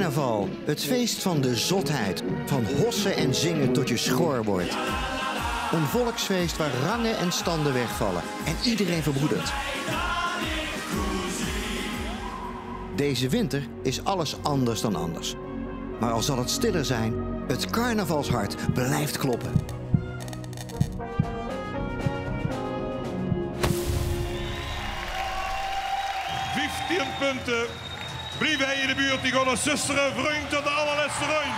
Carnaval, het feest van de zotheid. Van hossen en zingen tot je schor wordt. Een volksfeest waar rangen en standen wegvallen en iedereen verbroedert. Deze winter is alles anders dan anders. Maar al zal het stiller zijn, het carnavalshart blijft kloppen. Punten. Blijf hij in de buurt, die gaan een zusteren vriend tot de allerlaatste ruim.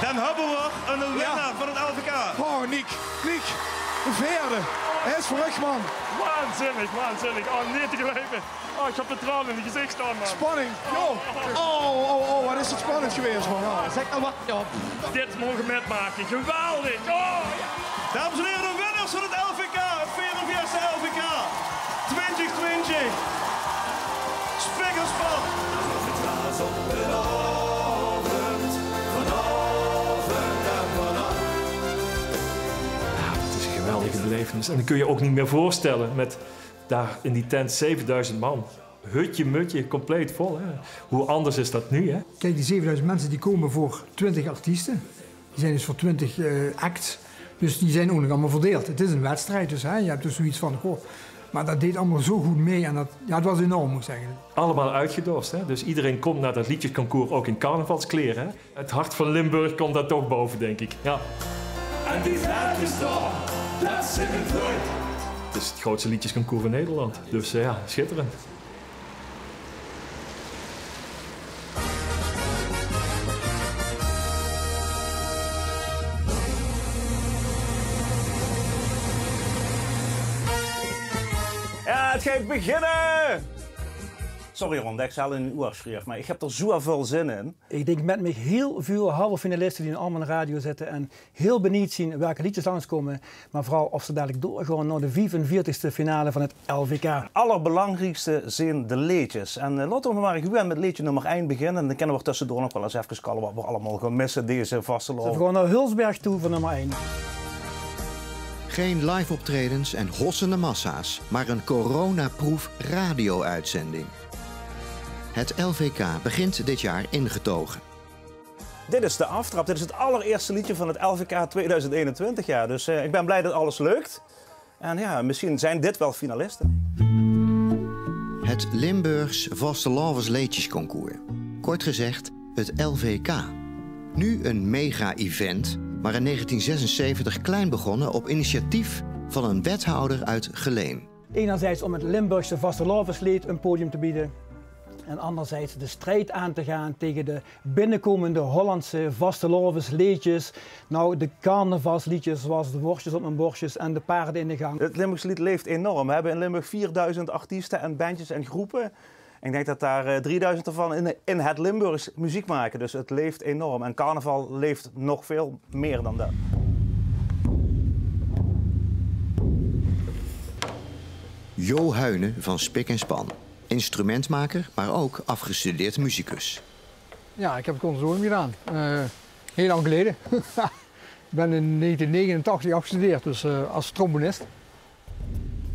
Dan hebben we een winnaar van het LVK. Oh, Niek, de vierde. Hij is terug, man. Waanzinnig. Oh, niet te geloven. Oh, ik heb de tranen in het gezicht staan, man. Spanning, joh. Wat is het spannend geweest, man. Zeg nou wat op. Dit mogen metmaken, geweldig. Oh, ja. Dames en heren, de winnaars van het LVK, het 44e LVK 2020. Spik en Span. Het is een geweldige belevenis. En dat kun je ook niet meer voorstellen met daar in die tent 7000 man. Hutje, mutje, compleet vol. Hè? Hoe anders is dat nu, hè? Kijk, die 7000 mensen die komen voor 20 artiesten. Die zijn dus voor 20 acts. Dus die zijn ook nog allemaal verdeeld. Het is een wedstrijd, dus hè? Je hebt dus zoiets van, goh, maar dat deed allemaal zo goed mee en het was enorm, moet ik zeggen. Allemaal uitgedost, hè? Dus iedereen komt naar dat liedjesconcours ook in carnavalskleren. Hè? Het hart van Limburg komt daar toch boven, denk ik. Ja. En die is toch, dat zit het goed. Het is het grootste liedjesconcours van Nederland, dus ja, schitterend. Ja, het gaat beginnen! Sorry Ron, ik zal in een uur schreef, maar ik heb er zo veel zin in. Ik denk met me heel veel halve finalisten die allemaal in de radio zitten en heel benieuwd zien welke liedjes langskomen. Maar vooral of ze dadelijk doorgaan naar de 45e finale van het LVK. Het allerbelangrijkste zijn de liedjes. En laten we maar gewoon met liedje nummer 1 beginnen. En dan kunnen we tussendoor nog wel eens even kallen wat we allemaal gaan missen deze vasteloven. We gaan naar Hulsberg toe voor nummer 1. Geen live optredens en hossende massa's, maar een coronaproof radio-uitzending. Het LVK begint dit jaar ingetogen. Dit is de aftrap, dit is het allereerste liedje van het LVK 2021 jaar. Dus ik ben blij dat alles lukt. En ja, misschien zijn dit wel finalisten. Het Limburgs Vastelavondsliedjesconcours. Kort gezegd, het LVK. Nu een mega-event, maar in 1976 klein begonnen op initiatief van een wethouder uit Geleen. Enerzijds om het Limburgse vastelavondslied een podium te bieden. En anderzijds de strijd aan te gaan tegen de binnenkomende Hollandse vastelavondsliedjes. Nou, de carnavalsliedjes zoals de worstjes op mijn borstjes en de paarden in de gang. Het Limburgse lied leeft enorm. We hebben in Limburg 4000 artiesten en bandjes en groepen. Ik denk dat daar 3000 ervan in het Limburgs muziek maken. Dus het leeft enorm. En carnaval leeft nog veel meer dan dat. Jo Huyne van Spik en Span. Instrumentmaker, maar ook afgestudeerd muzikus. Ja, ik heb het conservatorium gedaan. Heel lang geleden. Ik ben in 1989 afgestudeerd, dus als trombonist.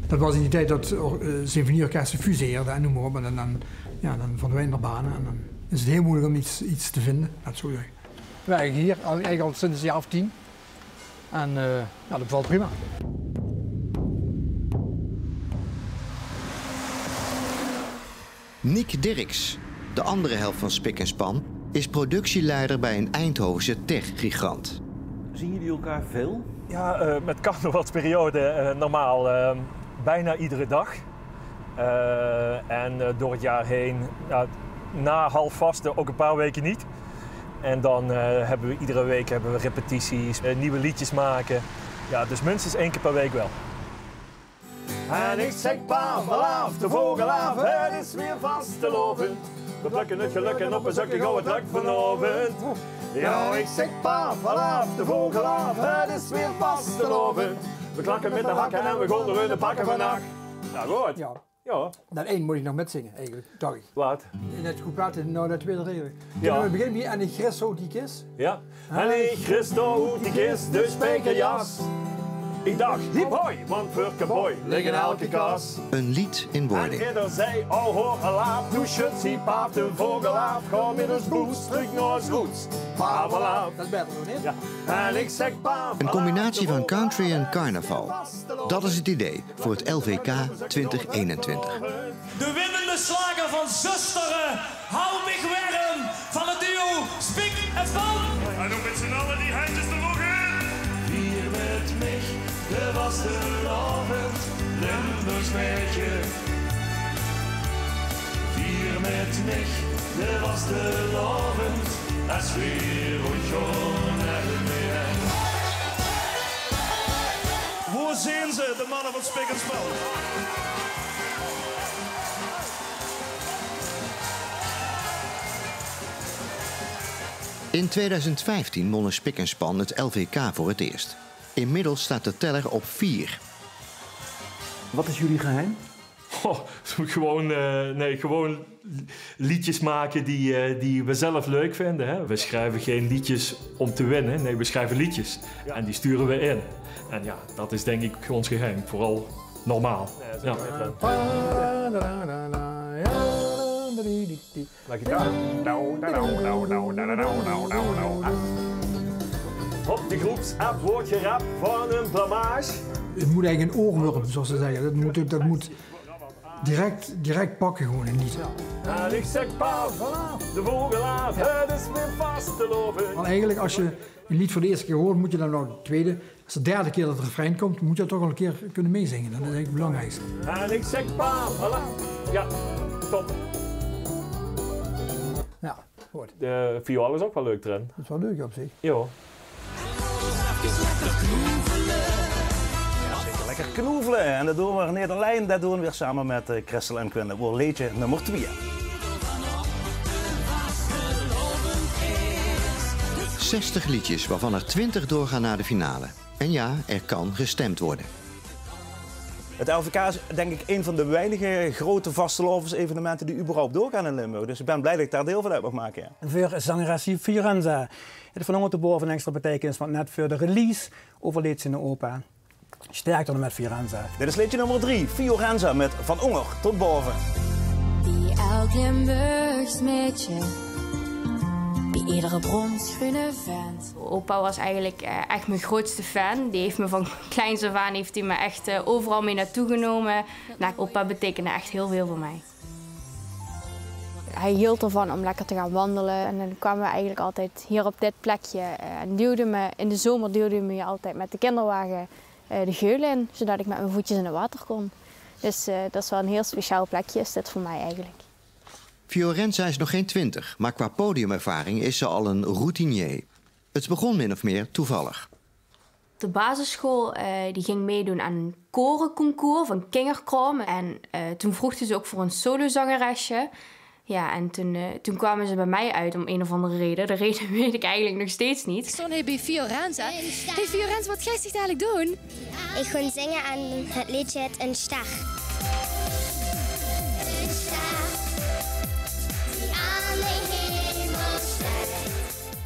Dat was in die tijd dat symfonieorkesten fuseerden en noem maar op. En dan verdwijnen er banen en dan is het heel moeilijk om iets te vinden. Dat zo zeggen. We werken hier eigenlijk al sinds een jaar of 10. En dat bevalt prima. Niek Dirks, de andere helft van Spik en Span, is productieleider bij een Eindhovense tech-gigant. Zien jullie elkaar veel? Ja, met carnavalsperiode normaal bijna iedere dag. En door het jaar heen, na halfvasten ook een paar weken niet. En dan hebben we iedere week repetities, nieuwe liedjes maken. Ja, dus minstens 1 keer per week wel. En ik zeg pavel de vogel af, het is weer vastelovend. We plukken het geluk en op een zakje gaan we druk vanavond. Ja, ik zeg pavel de vogel af, het is weer vastelovend. We klakken met de hakken en we gaan er de pakken vannacht. Nou goed. Ja. Ja. Dat 1 moet ik nog metzingen eigenlijk, dacht ik. Wat? Net goed praten, nou dat tweede regel. Ja. We beginnen hier en ik Christo die kist. Ja. En ik Christo die kist, de spijkerjas. Ik dacht, hip hoi, want voor kaboy liggen elke kas. Een lied in En wording. ridder zei, oh hoor, laat, doe shut, zie paap, de vogelaap. Ga met ons boes, terug naar ons roots. Pavelaap. Dat is beter nog niet. Ja. En ik zeg paap. Een combinatie van country en carnaval. Dat is het idee voor het LVK 2021. De winnende slager van Zusteren, hou mich warm, van het duo Spik en Span. En dan met z'n allen die handjes ervoor in. Vier met mich, de was de avond, Limburgs meisje. Vier met mich, de was de avond, als weer und schon meer. Hoe zien ze, de mannen van Spik en Span? In 2015 wonnen Spik en Span het LVK voor het eerst. Inmiddels staat de teller op 4. Wat is jullie geheim? Oh, gewoon liedjes maken die we zelf leuk vinden. Hè? We schrijven geen liedjes om te winnen. Nee, we schrijven liedjes. En die sturen we in. En ja, dat is denk ik ons geheim. Vooral normaal. Ja. Op de groepsapp wordt gerap van een blamage. Het moet eigenlijk een oorworm, zoals ze zeggen. Dat moet direct pakken gewoon een lied. En ik zeg paap, de vogelaap, het is weer vast te lopen. Maar eigenlijk als je een lied voor de eerste keer hoort, moet je dan nog de tweede, als de derde keer dat het refrein komt, moet je dat toch wel een keer kunnen meezingen. Dat is eigenlijk het belangrijkste. En ik zeg paap, voilà. Ja, top. Ja, goed. De viool is ook wel leuk erin. Dat is wel leuk op zich. Ja. Lekker knoevelen. En dat doen we Nederlijn, dat doen we weer samen met Christel en Quinn. Dat wordt liedje nummer 2. 60 liedjes, waarvan er 20 doorgaan naar de finale. En ja, er kan gestemd worden. Het LVK is denk ik een van de weinige grote vastelovens-evenementen die überhaupt doorgaan in Limburg. Dus ik ben blij dat ik daar deel van uit mag maken. Ja. Voor zangeres Fiorenza. Het is van onder te boven een extra betekenis, want net voor de release overleed ze in de opa. Sterkte er met Fiorenza. Dit is liedje nummer 3, Fiorenza met Van Onger tot boven. Wie elk Limburgs meisje, bij iedere bronsgroene vent. Opa was eigenlijk echt mijn grootste fan. Die heeft me van kleins af aan heeft hij me echt overal mee naartoe genomen. Nou, opa betekende echt heel veel voor mij. Hij hield ervan om lekker te gaan wandelen. En dan kwamen we eigenlijk altijd hier op dit plekje. En in de zomer duwde hij me altijd met de kinderwagen de geul in, zodat ik met mijn voetjes in het water kon. Dus dat is wel een heel speciaal plekje, is dit voor mij eigenlijk. Fiorenza is nog geen 20, maar qua podiumervaring is ze al een routinier. Het begon min of meer toevallig. De basisschool die ging meedoen aan een korenconcours van Kingerkrom. En toen vroegen ze ook voor een solozangeresje. Ja, en toen kwamen ze bij mij uit om een of andere reden. De reden weet ik eigenlijk nog steeds niet. Ik stond hier bij Fiorenza. Hey Fiorenza, wat ga je eigenlijk doen? Ik ga zingen aan het liedje Het Een Ster.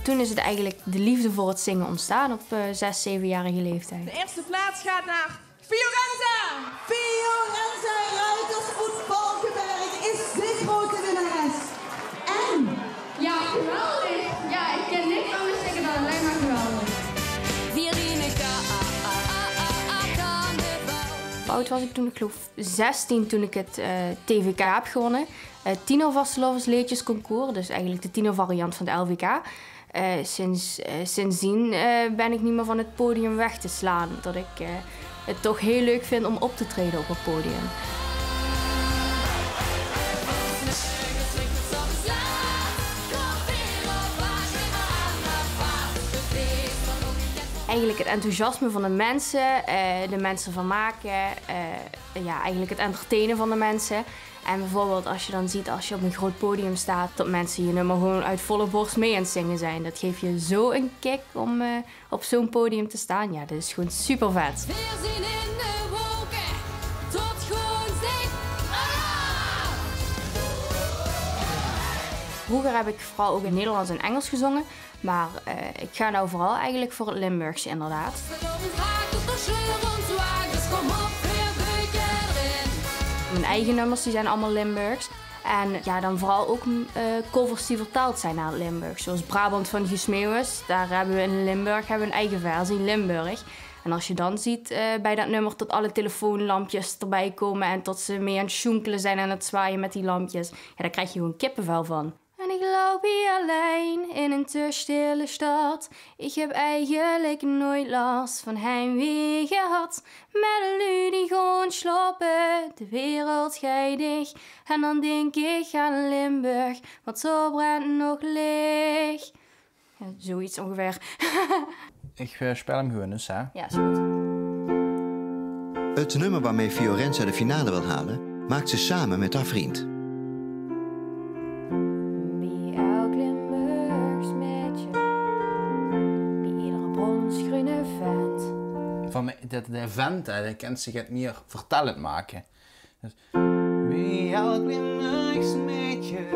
Toen is het eigenlijk de liefde voor het zingen ontstaan op 6, 7-jarige leeftijd. De eerste plaats gaat naar Fiorenza! Fiorenza Ruitersvoet Valkenberg is de grote winnares. En? Ja, geweldig! Ja, ik ken niks anders zeggen dan alleen maar geweldig. Hoe oud was ik toen? Ik geloof 16 toen ik het TVK heb gewonnen. Tiener Vastelovensliedjesconcours, dus eigenlijk de tienervariant van de LVK. Sindsdien ben ik niet meer van het podium weg te slaan. Dat ik het toch heel leuk vind om op te treden op het podium. Eigenlijk het enthousiasme van de mensen vermaken, ja, eigenlijk het entertainen van de mensen. En bijvoorbeeld als je dan ziet, als je op een groot podium staat, dat mensen je nummer gewoon uit volle borst mee aan het zingen zijn. Dat geeft je zo een kick om op zo'n podium te staan. Ja, dat is gewoon super vet. Vroeger heb ik vooral ook in Nederlands en Engels gezongen. Maar ik ga nou vooral eigenlijk voor het Limburgse inderdaad. eigen nummers, die zijn allemaal Limburgs. En ja, dan vooral ook covers die vertaald zijn naar Limburg. Zoals Brabant van Guus Meeuwis, daar hebben we in Limburg een eigen versie, Limburg. En als je dan ziet bij dat nummer dat alle telefoonlampjes erbij komen en tot ze mee aan het sjoenkelen zijn en aan het zwaaien met die lampjes, ja, daar krijg je gewoon kippenvel van. En ik loop hier alleen in een te stille stad. Ik heb eigenlijk nooit last van heimwee gehad. Met een lui die gewoon slopen, de wereld scheidig. En dan denk ik aan Limburg, want zo brandt nog licht. Ja, zoiets ongeveer. Ik speel hem gewoon eens, hè? Ja, is goed. Het nummer waarmee Fiorenza de finale wil halen, maakt ze samen met haar vriend. Van dat event, dat kent zich het meer vertellend maken. Dus, wie elk Limburgs meisje,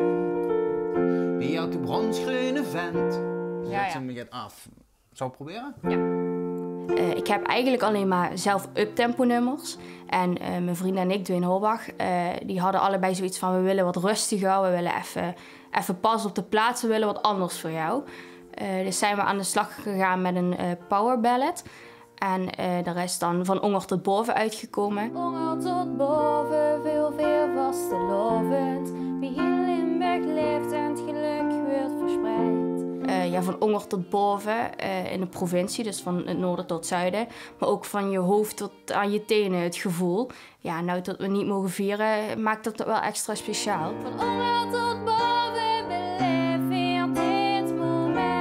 wie elke bronsgroene vent. Ja, ja. Het af. Zou ik proberen? Ja. Ik heb eigenlijk alleen maar zelf uptempo nummers. En mijn vriend en ik, Dwayne Holbach, die hadden allebei zoiets van: we willen wat rustiger, we willen even pas op de plaats, we willen wat anders voor jou. Dus zijn we aan de slag gegaan met een power ballad. En daar is dan Van Onger tot Boven uitgekomen. Onger tot boven, veel vastelovend. Wie in Limburg leeft en het geluk wordt verspreid. Ja, van Onger tot Boven in de provincie, dus van het noorden tot het zuiden. Maar ook van je hoofd tot aan je tenen, het gevoel. Ja, nou dat we niet mogen vieren, maakt dat wel extra speciaal. Van Onger tot Boven, beleef weer dit moment.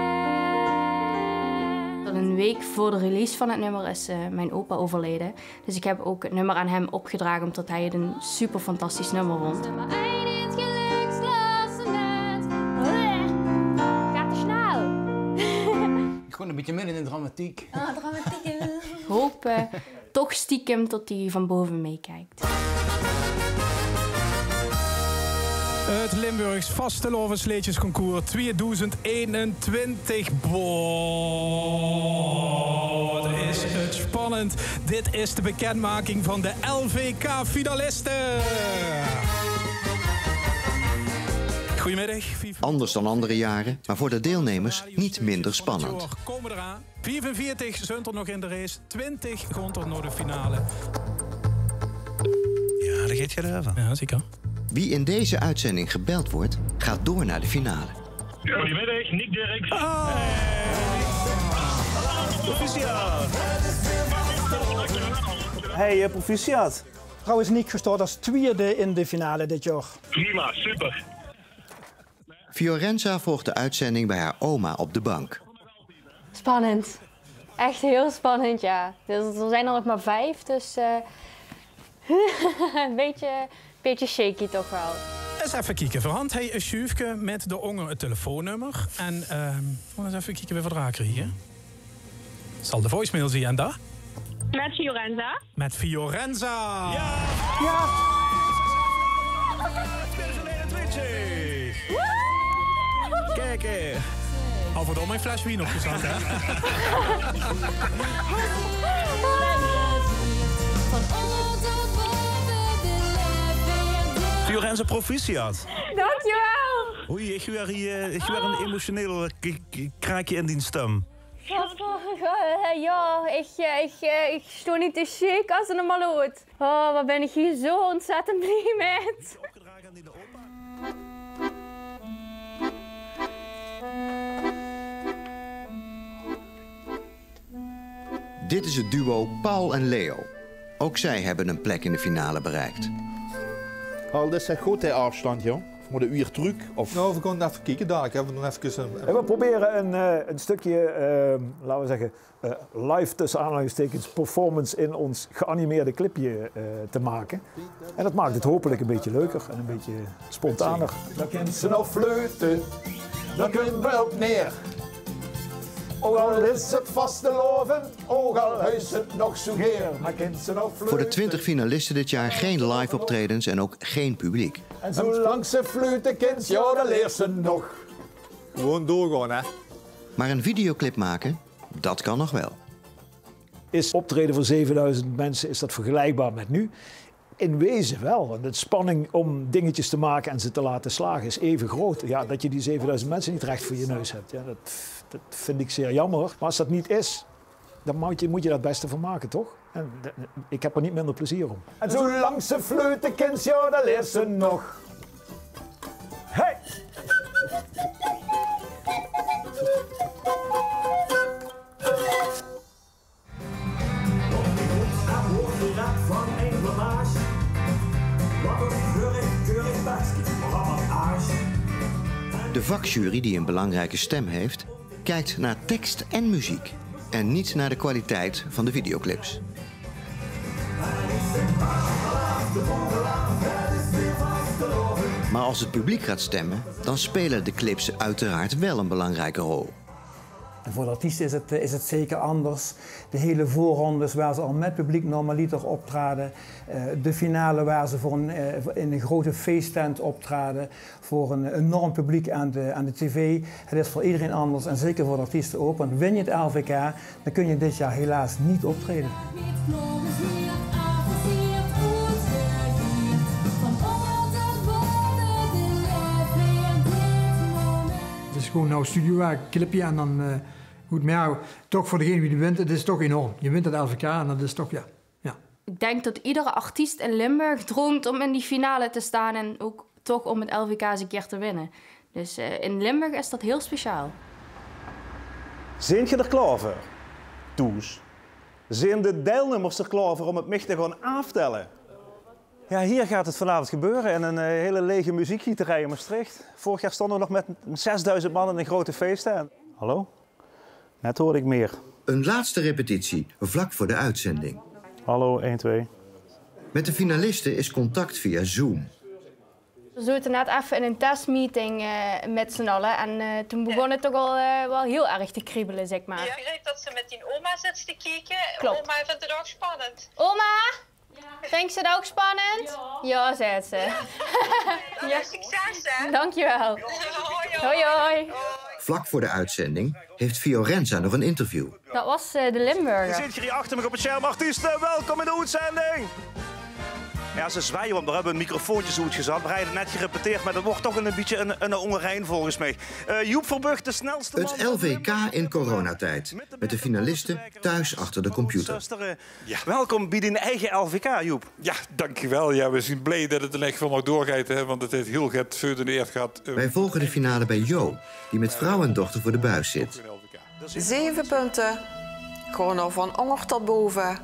Een week voor de release van het nummer is mijn opa overleden. Dus ik heb ook het nummer aan hem opgedragen omdat hij het een super fantastisch nummer vond. Gaat te snel. Gewoon een beetje midden in de dramatiek. Dramatiek. Ik hoop toch stiekem tot hij van boven meekijkt. Het Limburgs Vastelovensleetjesconcours 2021. Wat is het spannend. Dit is de bekendmaking van de LVK-finalisten. Goedemiddag. Anders dan andere jaren, maar voor de deelnemers niet minder spannend. Komen eraan. 45 zijn er nog in de race, 20 komt er naar de finale. Ja, daar gaat je erover. Ja, zeker. Wie in deze uitzending gebeld wordt, gaat door naar de finale. Goedemiddag, Nick Dirks. Proficiat. Hey, proficiat. Trouwens, Nick gestart als tweede in de finale dit jaar. Prima, super. Fiorenza volgt de uitzending bij haar oma op de bank. Spannend. Echt heel spannend, ja. Dus er zijn er nog maar 5, dus een beetje shaky toch wel. Eens even kijken. Verhand hij een schuifje met de Onger het telefoonnummer. En eens even kijken wie we eraan krijgen. Zal de voicemail zien en daar? Met Fiorenza. Met Fiorenza! Ja! Ja! Kijk eens. Al voor mijn fles wien opgezet, hè? Fiorenza proficiat. Dankjewel. Oei, ik weer een emotioneel kraakje in die stem. Ja, ik sta niet te shake als ze hem al hoort. Oh, wat ben ik hier zo ontzettend blij met. Dit is het duo Paul en Leo. Ook zij hebben een plek in de finale bereikt. Al dit is goed de afstand, joh. Voor de uur terug? Of... Nou, we gaan even kijken dadelijk. Hebben we dan even... En we proberen een stukje, laten we zeggen, live tussen aanhalingstekens performance in ons geanimeerde clipje te maken. En dat maakt het hopelijk een beetje leuker en een beetje spontaner. Dan kent ze nog fleuten, dan kunnen we op neer. Ook al is het vastelovend, ook al huis het nog zo geer. Dan kent ze nog fleuten. Voor de 20 finalisten dit jaar geen live optredens en ook geen publiek. En zolang ze fluiten kent, ja, dan leert ze nog. Gewoon doorgaan, hè. Maar een videoclip maken, dat kan nog wel. Is optreden voor 7000 mensen, is dat vergelijkbaar met nu? in wezen wel. De spanning om dingetjes te maken en ze te laten slagen is even groot. Ja, dat je die 7000 mensen niet recht voor je neus hebt. Ja, dat vind ik zeer jammer. Maar als dat niet is, dan moet je daar het beste van maken, toch? En ik heb er niet minder plezier om. En zolang ze fluiten kent, ja, dan leert ze nog. Hey! De vakjury, die een belangrijke stem heeft, kijkt naar tekst en muziek en niet naar de kwaliteit van de videoclips. Maar als het publiek gaat stemmen, dan spelen de clips uiteraard wel een belangrijke rol. Voor de artiesten is het zeker anders. De hele voorrondes waar ze al met publiek normaliter optraden. De finale waar ze in een grote feesttent optraden. Voor een enorm publiek aan de tv. Het is voor iedereen anders en zeker voor de artiesten ook. Want win je het LVK, dan kun je dit jaar helaas niet optreden. Het is gewoon nou studiowerk, clipje en dan goed. Maar ja, toch voor degene die wint, het is toch enorm. Je wint het LVK en dat is toch, ja. Ik denk dat iedere artiest in Limburg droomt om in die finale te staan en ook toch om het LVK eens een keer te winnen. Dus in Limburg is dat heel speciaal. Zijn je er klaar voor? Toes. Zijn de deelnemers er klaar voor om het mich te gaan aftellen? Ja, hier gaat het vanavond gebeuren in een hele lege muziekgieterij in Maastricht. Vorig jaar stonden we nog met 6000 man in een grote feesttent. Hallo? Net hoorde ik meer. Een laatste repetitie, vlak voor de uitzending. Hallo, 1, 2. Met de finalisten is contact via Zoom. We zaten net even in een testmeeting met z'n allen en toen begon het toch al wel heel erg te kriebelen, zeg maar. Ja, ik weet dat ze met die oma zit te kijken. Klopt. Oma vindt het ook spannend. Oma? Ja. Vindt ze het ook spannend? Ja, zei ze. Ja. Succes, hè? Dankjewel. Hoi, hoi. Vlak voor de uitzending heeft Fiorenza nog een interview. Dat was de Limburger. Je zit hier achter me op het scherm. Artiesten, welkom in de uitzending. Ja, ze zwaaien, want we hebben een microfoontje zo gezet. We hebben net gerepeteerd, maar dat wordt toch een beetje een ongerein volgens mij. Joep Verburg, de snelste man. Het LVK in coronatijd. Met de finalisten thuis achter de computer. Ja. Welkom bij die eigen LVK, Joep. Ja, dankjewel. Ja, we zijn blij dat het in echt nog doorgaat, hè, want het heeft heel veel in de eerd gehad. Wij volgen de finale bij Jo, die met vrouw en dochter voor de buis zit. 7 punten. Gewoon van onder tot boven.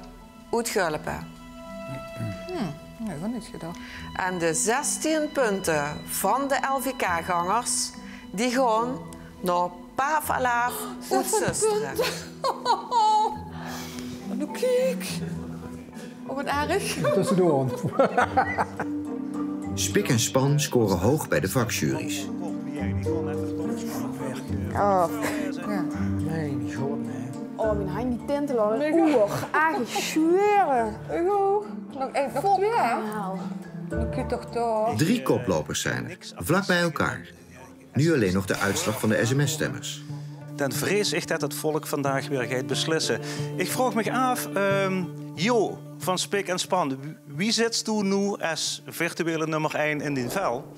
Uitgulpen. Nee, dat niet gedacht. En de 16 punten van de LVK-gangers, die gaan naar Pavelaar Oetsusteren. Nou kijk. Oh, wat erg. Tussendoor. Spik en span scoren hoog bij de vakjuries. Oh, ja. Nee, niet goed, nee. Oh, mijn hand die tinten al. Oeh, eigenlijk zweren. Nog één, nog 2, hè? Dan kun je toch door. 3 koplopers zijn er, vlak bij elkaar. Nu alleen nog de uitslag van de sms-stemmers. Dan vrees ik dat het volk vandaag weer gaat beslissen. Ik vroeg me af, Jo van Spik en Span, wie zit toen nu als virtuele nummer 1 in die vel?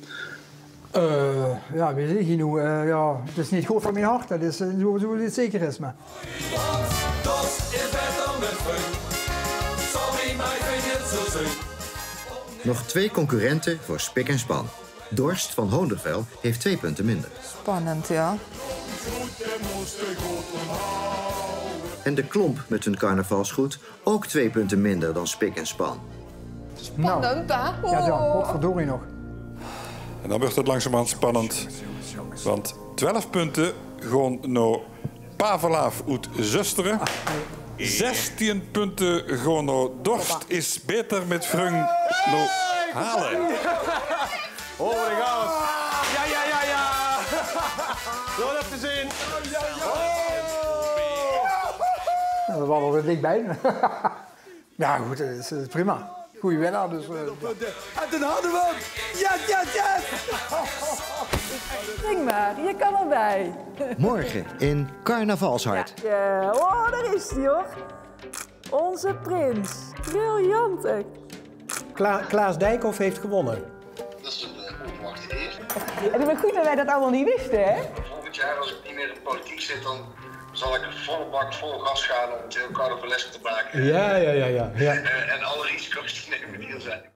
Ja, weet ik niet. Ja, het is niet goed voor mijn hart, dat is zo het zeker is. Maar. Nog 2 concurrenten voor Spik en Span. Dorst van Hoondervel heeft 2 punten minder. Spannend, ja. En de Klomp met hun carnavalsgoed ook 2 punten minder dan Spik en Span. Spannend, hè? Ja, potverdorie nog. En dan wordt het langzamerhand spannend. Want 12 punten gaan naar Pavelaar uit Zusteren. 16 punten gaan naar Dorst is beter met Vrung naar Halen. Oh, daar gaan we. Ja. Zo heb je zin. We waren er weer dichtbij. Ja, goed, dat is prima. Goeie winnaar, dus... En toen hadden we hem. Yes. Spring maar, je kan erbij. Morgen in Carnavalshart. Ja, oh, daar is hij hoor. Onze prins. Briljant, hè. Klaas Dijkhoff heeft gewonnen. Dat is een onverwachte eer. Het is maar goed dat wij dat allemaal niet wisten, hè? Volgend jaar, als ik niet meer in de politiek zit, dan zal ik volle bak, vol gas gaan om het heel carnavalesk te maken. Ja. En alle risico's die nemen die er zijn.